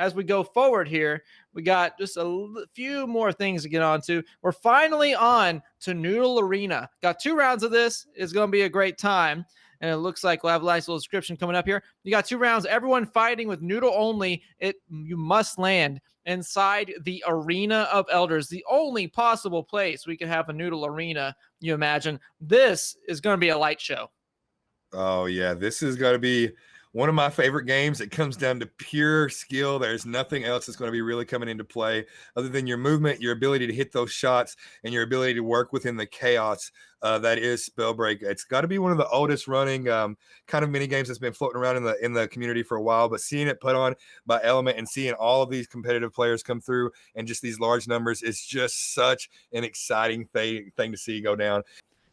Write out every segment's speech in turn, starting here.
as we go forward here, we got just a few more things to get on to. We're finally on to Noodle Arena. Got 2 rounds of this. It's going to be a great time. And it looks like we'll have a nice little description coming up here. You got 2 rounds. Everyone fighting with Noodle only. You must land inside the Arena of Elders, the only possible place we could have a Noodle Arena. You imagine this is going to be a light show. Oh yeah, this is going to be one of my favorite games. It comes down to pure skill. There's nothing else that's going to be really coming into play other than your movement, your ability to hit those shots, and your ability to work within the chaos that is Spellbreak. It's got to be one of the oldest running kind of mini games that's been floating around in the community for a while. But seeing it put on by Element and seeing all of these competitive players come through and just these large numbers is just such an exciting thing to see go down.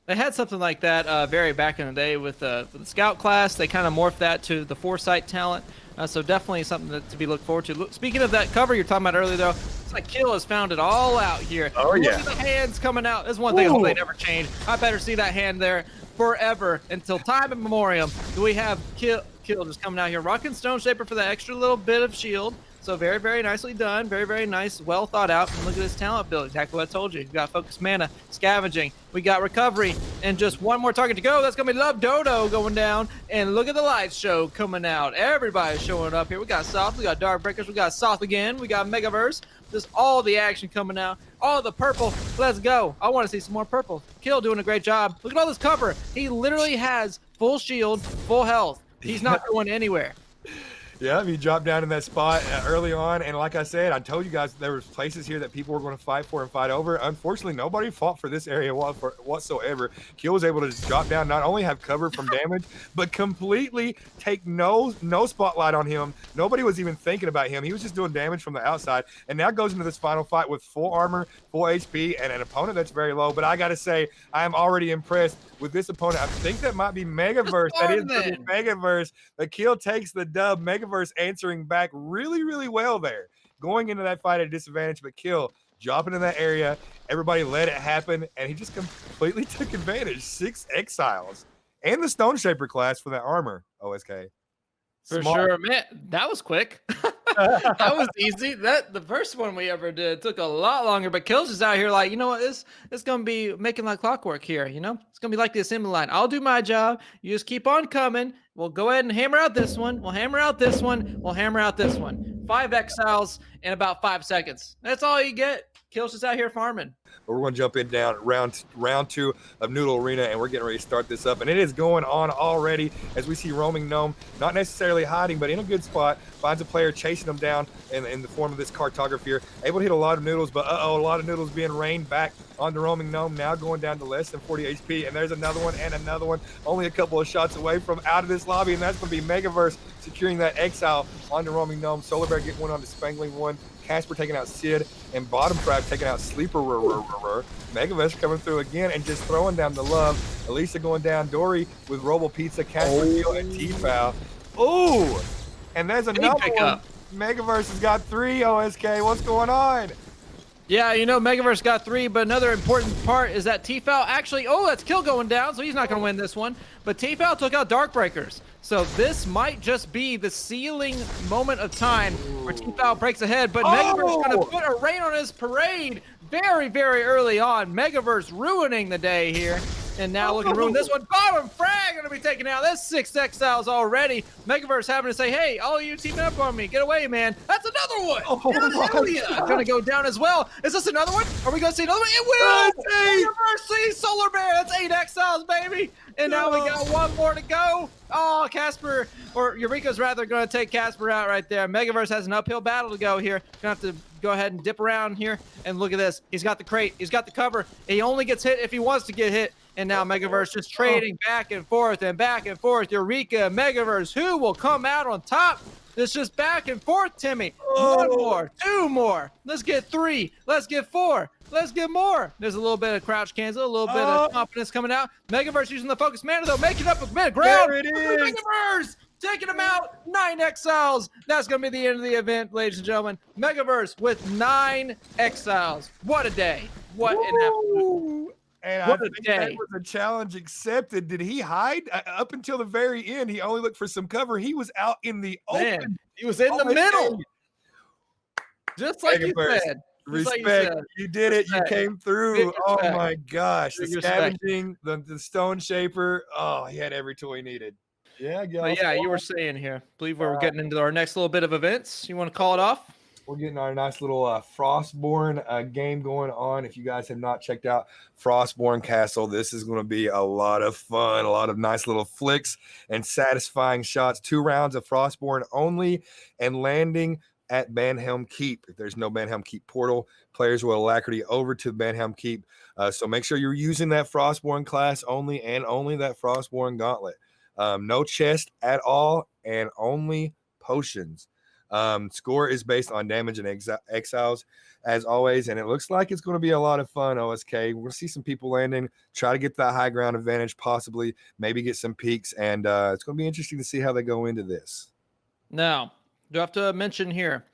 They had something like that very back in the day with the scout class. They kind of morphed that to the foresight talent. So definitely something to be looked forward to. Speaking of that cover you're talking about earlier, though, it's like Kill has found it all out here. Oh, yeah. Look at the hands coming out. That's one thing I hope they never change. I better see that hand there forever until time immemorial. Do we have Kill just coming out here, rocking Stone Shaper for that extra little bit of shield. So very, very nicely done. Very, very nice. Well thought out. And look at this talent build. Exactly what I told you. We got Focus Mana, Scavenging. We got Recovery. And just one more target to go. That's going to be Love Dodo going down. And look at the light show coming out. Everybody's showing up here. We got Soft. We got Dark Breakers. We got Soft again. We got Megaverse. Just all the action coming out. All the purple. Let's go. I want to see some more purple. Kill doing a great job. Look at all this cover. He literally has full shield, full health. He's not going anywhere. Yeah, he dropped down in that spot early on, and like I said, I told you guys there was places here that people were going to fight for and fight over. Unfortunately, nobody fought for this area whatsoever. Kill was able to just drop down, not only have cover from damage, but completely take no spotlight on him. Nobody was even thinking about him. He was just doing damage from the outside, and now goes into this final fight with full armor, full HP, and an opponent that's very low. But I got to say, I am already impressed with this opponent. I think that might be Megaverse. That is Megaverse. The Kill takes the dub. Megaverse answering back really, really well there. Going into that fight at a disadvantage, but Kill dropping in that area. Everybody let it happen, and he just completely took advantage. 6 exiles. And the Stone Shaper class for that armor, OSK. For sure, man. That was quick. That was easy. The first one we ever did took a lot longer, but Kill's just out here like, you know what, it's gonna be making like clockwork here, you know? It's gonna be like the assembly line. I'll do my job. You just keep on coming. We'll go ahead and hammer out this one. We'll hammer out this one. We'll hammer out this one. 5 exiles in about 5 seconds. That's all you get. Kill's just out here farming. But we're going to jump in down round 2 of Noodle Arena, and we're getting ready to start this up. And it is going on already as we see Roaming Gnome, not necessarily hiding, but in a good spot, finds a player chasing him down in the form of this cartographer here. Able to hit a lot of noodles, but a lot of noodles being rained back on the Roaming Gnome, now going down to less than 40 HP. And there's another one and another one, only a couple of shots away from out of this lobby, and that's going to be Megaverse securing that exile on the Roaming Gnome. Solar Bear getting one on the Spangling one. Casper taking out Sid, and Bottom Trap taking out Sleeper. Megaverse coming through again and just throwing down the love. Elisa going down. Dory with Robo Pizza, Casper, Kill, and T-Foul. Ooh! And there's another one. Megaverse has got 3, OSK. What's going on? Yeah, you know, Megaverse got 3, but another important part is that T-Foul actually, that's Kill going down, so he's not going to win this one. But T-Foul took out Dark Breakers. So this might just be the sealing moment of time where T-Foul breaks ahead, but Megaverse going to put a rain on his parade very, very early on. Megaverse ruining the day here. And now looking to ruin this one. Bottom Frag going to be taken out. That's 6 exiles already. Megaverse having to say, hey, all of you teaming up on me. Get away, man. That's another one. Going to go down as well. Is this another one? Are we going to see another one? It will. Megaverse sees Solar Bear. That's 8 exiles, baby. And now we got one more to go. Oh, Casper, or Eureka's rather, going to take Casper out right there. Megaverse has an uphill battle to go here. Going to have to go ahead and dip around here. And look at this. He's got the crate. He's got the cover. He only gets hit if he wants to get hit. And now Megaverse just trading back and forth and back and forth. Eureka, Megaverse, who will come out on top? It's just back and forth, Timmy. 1 more, 2 more. Let's get 3. Let's get 4. Let's get more. There's a little bit of crouch cancel, a little bit of confidence coming out. Megaverse using the focus mana, though, making up a bit of ground. There it is. Megaverse taking him out. 9 exiles. That's going to be the end of the event, ladies and gentlemen. Megaverse with 9 exiles. What a day. What an absolute. And what I think that was a challenge accepted. Did he hide? Up until the very end, he only looked for some cover. He was out in the open. He was in the middle. Just like you Megaverse, said. Just like you respect. said. You did it. You Respect. came Big through. Oh respect. my gosh. The Big respect. scavenging, the stone shaper. Oh, he had every tool he needed. Yeah, But Gals. yeah, you were saying here. I believe we're getting into our next little bit of events. You want to call it off? We're getting our nice little Frostborn game going on. If you guys have not checked out Frostborn Castle, this is going to be a lot of fun, a lot of nice little flicks and satisfying shots. 2 rounds of Frostborn only and landing at Banhelm Keep. If there's no Banhelm Keep portal, players will alacrity over to Banhelm Keep. So make sure you're using that Frostborn class only and only that Frostborn gauntlet. No chest at all and only potions. Score is based on damage and exiles as always, and it looks like it's going to be a lot of fun. OSK, we're going to see some people landing, try to get that high ground advantage, possibly maybe get some peaks, and it's going to be interesting to see how they go into this. Now, do I have to mention here,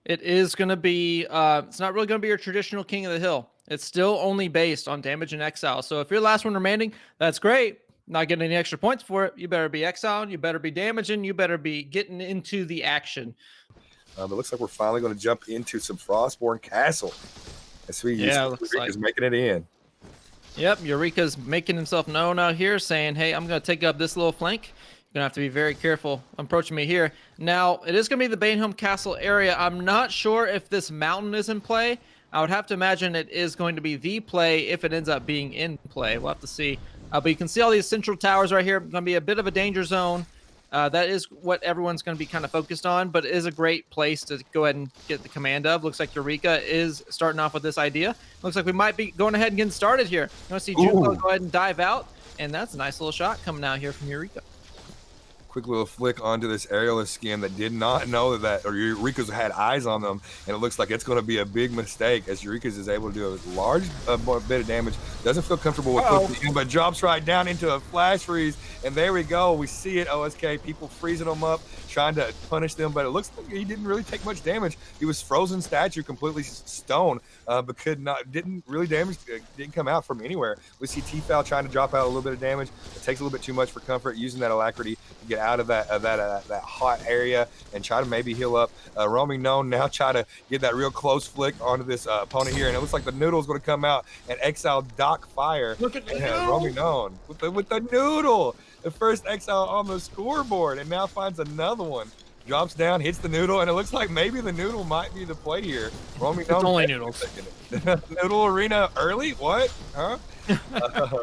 it is going to be it's not really going to be your traditional King of the Hill. It's still only based on damage and exile. So if you're the last one remaining, that's great. Not getting any extra points for it. You better be exiled. You better be damaging. You better be getting into the action. It looks like we're finally going to jump into some Frostborn Castle. As we looks like making it in. Yep, Eureka's making himself known out here, saying, hey, I'm going to take up this little flank. You're going to have to be very careful approaching me here. Now, it is going to be the Banhelm Castle area. I'm not sure if this mountain is in play. I would have to imagine it is going to be the play if it ends up being in play. We'll have to see. But you can see all these central towers right here. Going to be a bit of a danger zone. That is what everyone's going to be kind of focused on, but it is a great place to go ahead and get the command of. Looks like Eureka is starting off with this idea. Looks like we might be going ahead and getting started here. You want to see Juco go ahead and dive out, and that's a nice little shot coming out here from Eureka. Quick little flick onto this aerialist skin that did not know that or Eureka's had eyes on them, and it looks like it's going to be a big mistake as Eureka's is able to do a large bit of damage. Doesn't feel comfortable with pushing in, but drops right down into a flash freeze, and there we go. We see it, OSK, people freezing them up, trying to punish them, but it looks like he didn't really take much damage. He was frozen statue, completely stone, but didn't really damage, didn't come out from anywhere. We see T-Foul trying to drop out a little bit of damage. It takes a little bit too much for comfort, using that alacrity to get out of that hot area and try to maybe heal up. Roaming Gnome now try to get that real close flick onto this opponent here, and it looks like the Noodle's going to come out and exile Doc Fire. Look at the Roaming Gnome with the Noodle, the first exile on the scoreboard, and now finds another one. Drops down, hits the Noodle, and it looks like maybe the Noodle might be the play here. Roaming Gnome. It's only Noodles. Noodle Arena early? What? Huh?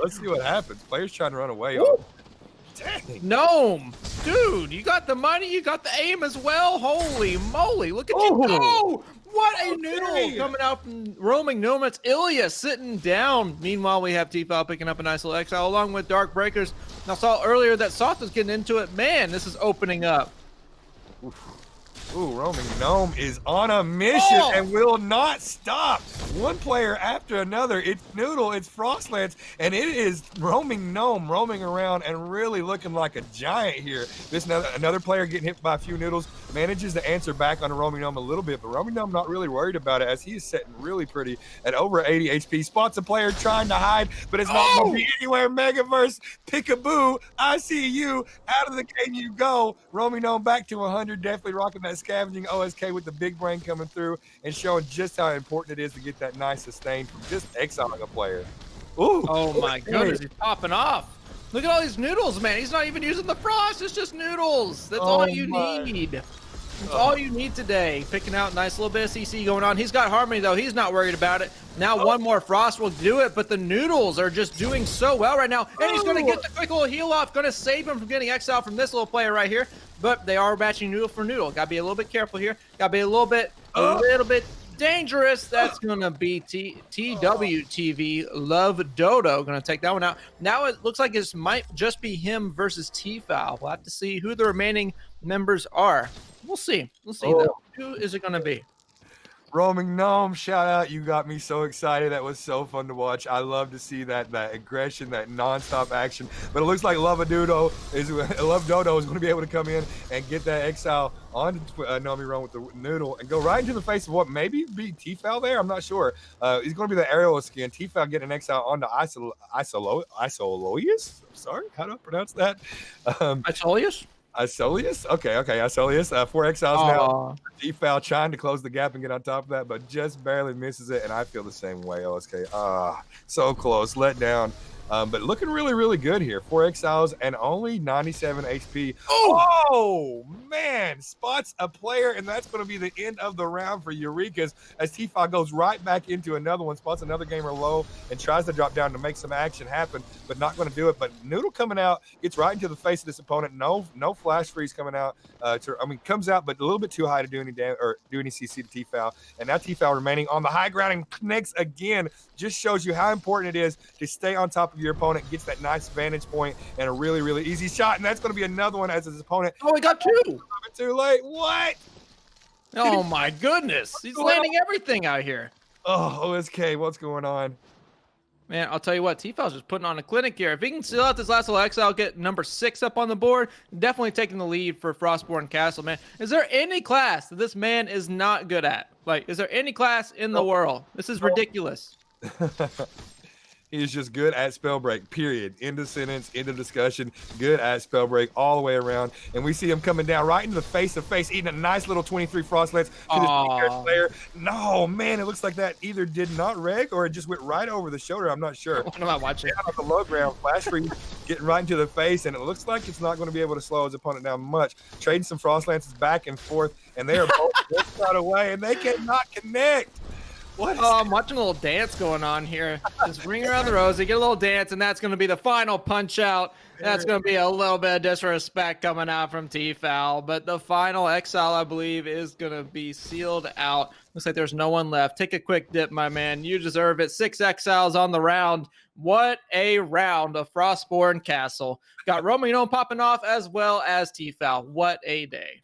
Let's see what happens. Players trying to run away. Dang. Gnome, dude, you got the money, you got the aim as well. Holy moly, look at you go! What a noodle coming out from Roaming Gnome. It's Ilya sitting down. Meanwhile, we have T-Foul picking up a nice little exile along with Dark Breakers. I saw earlier that Soth was getting into it. Man, this is opening up. Ooh, Roaming Gnome is on a mission and will not stop. One player after another. It's Noodle, it's Frostlands, and it is Roaming Gnome roaming around and really looking like a giant here. This another player getting hit by a few Noodles, manages to answer back on Roaming Gnome a little bit, but Roaming Gnome not really worried about it as he is sitting really pretty at over 80 HP. Spots a player trying to hide, but it's not going to be anywhere. Megaverse, Pickaboo, I see you. Out of the game you go. Roaming Gnome back to 100, definitely rocking that scavenging OSK with the big brain coming through and showing just how important it is to get that nice sustain from just exiling a player. Ooh, oh my goodness, he's popping off. Look at all these Noodles, man. He's not even using the frost. It's just Noodles. That's all you need. That's all you need today. Picking out a nice little bit of CC going on. He's got Harmony, though. He's not worried about it. Now one more Frost will do it, but the Noodles are just doing so well right now. And he's going to get the quick little heal off. Going to save him from getting exiled from this little player right here. But they are matching Noodle for Noodle. Got to be a little bit careful here. Got to be a little bit dangerous. That's going to be TWTV Love Dodo. Going to take that one out. Now it looks like it might just be him versus T-Foul. We'll have to see who the remaining members are. We'll see. We'll see, though. Who is it going to be? Roaming Gnome, shout out. You got me so excited. That was so fun to watch. I love to see that aggression, that nonstop action. But it looks like Love Dodo is going to be able to come in and get that exile on Nomi Run with the Noodle and go right into the face of what maybe be T-Foul there. I'm not sure. He's going to be the aerial skin. T-Foul getting an exile onto Isoloius. I'm sorry, how do I pronounce that? Isolius? Isolius? Okay, Isolius. 4 exiles now. Oh, T-Foul trying to close the gap and get on top of that, but just barely misses it. And I feel the same way, OSK. So close, let down. But looking really, really good here. 4 exiles and only 97 HP. Oh, man. Spots a player, and that's going to be the end of the round for Eureka's as T-Foul goes right back into another one, spots another gamer low, and tries to drop down to make some action happen, but not going to do it. But Noodle coming out, gets right into the face of this opponent. No flash freeze coming out. Comes out, but a little bit too high to do any damage or do any CC to T-Foul. And now T-Foul remaining on the high ground and connects again. Just shows you how important it is to stay on top of your opponent, gets that nice vantage point and a really, really easy shot. And that's going to be another one as his opponent. Oh, he got 2. Too late. What? Oh my goodness. He's landing everything out here. Oh, OSK, what's going on? Man, I'll tell you what, T-Foul's just putting on a clinic here. If he can seal out this last little exile, get number 6 up on the board, definitely taking the lead for Frostborn Castle, man. Is there any class that this man is not good at? Like, is there any class in the world? This is ridiculous. He is just good at Spellbreak, period. End of sentence, end of discussion. Good at Spellbreak all the way around. And we see him coming down right into the face of face, eating a nice little 23 Frostlets to this player. No, man, it looks like that either did not reg or it just went right over the shoulder. I'm not sure. What am I watching? Down on the low ground, flash freeze, getting right into the face, and it looks like it's not going to be able to slow his opponent down much. Trading some Frostlances back and forth, and they are both one shot away, and they cannot connect. I'm watching a little dance going on here. Just ring around the rosy, get a little dance, and that's going to be the final punch out. That's going to be a little bit of disrespect coming out from T-Foul. But the final exile, I believe, is going to be sealed out. Looks like there's no one left. Take a quick dip, my man. You deserve it. 6 exiles on the round. What a round of Frostborn Castle. Got Romeo popping off as well as T-Foul. What a day.